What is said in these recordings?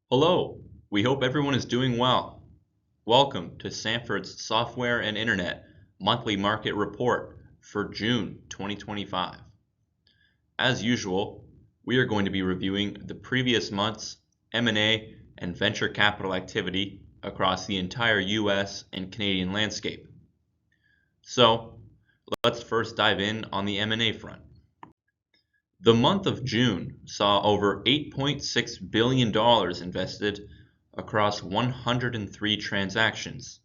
Hello, we hope everyone is doing well. Welcome to Sanford's Software and Internet Monthly Market Report for June 2025. As usual, we are going to be reviewing the previous month's M&A and venture capital activity across the entire US and Canadian landscape. So, let's first dive in on the M&A front. The month of June saw over $8.6 billion invested across 103 transactions,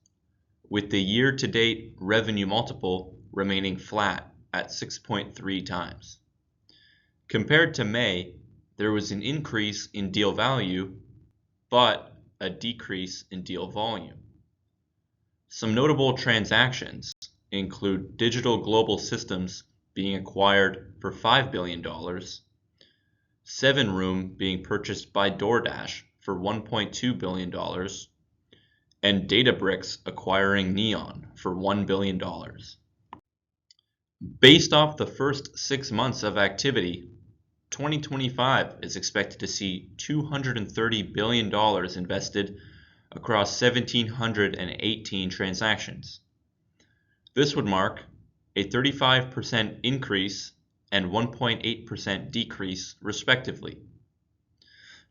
with the year-to-date revenue multiple remaining flat at 6.3 times. Compared to May, there was an increase in deal value, but a decrease in deal volume. Some notable transactions include Digital Global Systems being acquired for $5 billion, 7Room being purchased by DoorDash for $1.2 billion, and Databricks acquiring Neon for $1 billion. Based off the first 6 months of activity, 2025 is expected to see $230 billion invested across 1,718 transactions. This would mark a 35% increase and 1.8% decrease, respectively.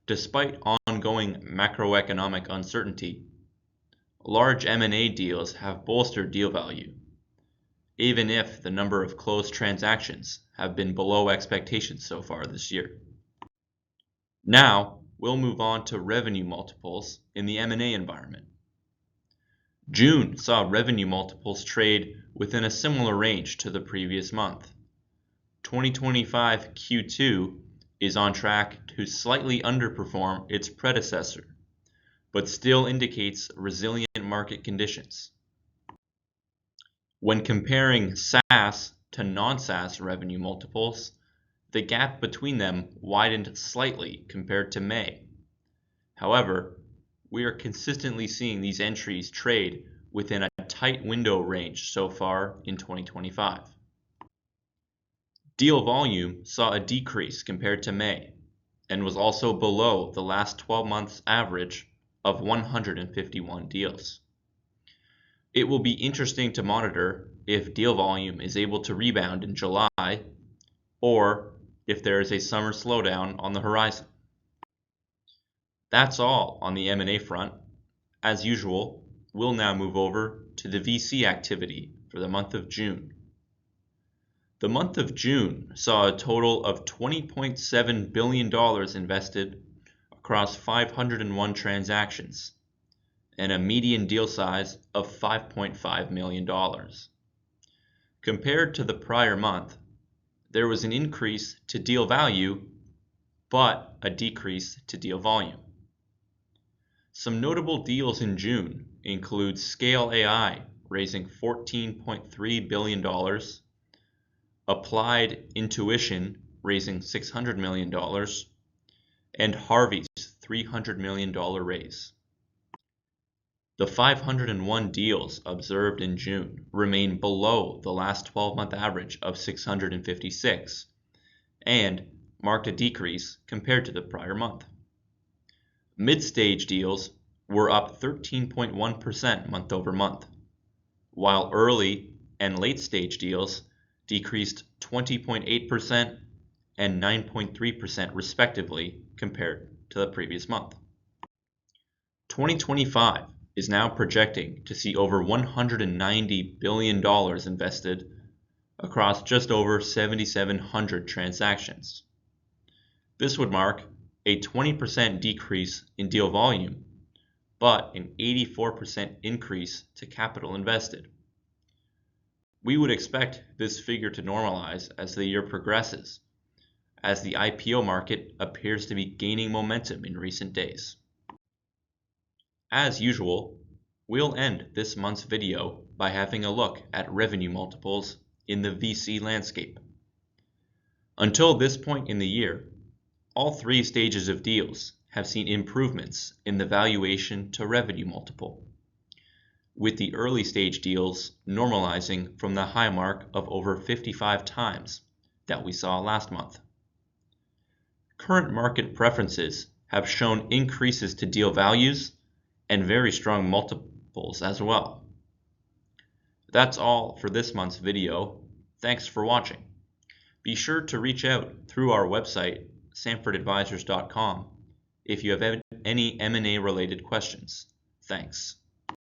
Despite ongoing macroeconomic uncertainty, large M&A deals have bolstered deal value, even if the number of closed transactions have been below expectations so far this year. Now, we'll move on to revenue multiples in the M&A environment. June saw revenue multiples trade within a similar range to the previous month. 2025 Q2 is on track to slightly underperform its predecessor, but still indicates resilient market conditions. When comparing SaaS to non-SaaS revenue multiples, the gap between them widened slightly compared to May. However, we are consistently seeing these entries trade within a tight window range so far in 2025. Deal volume saw a decrease compared to May and was also below the last 12 months average of 151 deals. It will be interesting to monitor if deal volume is able to rebound in July or if there is a summer slowdown on the horizon. That's all on the M&A front. As usual, we'll now move over to the VC activity for the month of June. The month of June saw a total of $20.7 billion invested across 501 transactions and a median deal size of $5.5 million. Compared to the prior month, there was an increase to deal value, but a decrease to deal volume. Some notable deals in June include Scale AI raising $14.3 billion, Applied Intuition raising $600 million, and Harvey's $300 million raise. The 501 deals observed in June remain below the last 12-month average of 656 and marked a decrease compared to the prior month. Mid-stage deals were up 13.1% month over month, while early and late-stage deals decreased 20.8% and 9.3% respectively compared to the previous month. 2025 is now projecting to see over $190 billion invested across just over 7,700 transactions. This would mark a 20% decrease in deal volume, but an 84% increase to capital invested. We would expect this figure to normalize as the year progresses, as the IPO market appears to be gaining momentum in recent days. As usual, we'll end this month's video by having a look at revenue multiples in the VC landscape. Until this point in the year, all 3 stages of deals have seen improvements in the valuation to revenue multiple, with the early stage deals normalizing from the high mark of over 55 times that we saw last month. Current market preferences have shown increases to deal values and very strong multiples as well. That's all for this month's video. Thanks for watching. Be sure to reach out through our website, sanfordadvisors.com, if you have any M&A related questions. Thanks.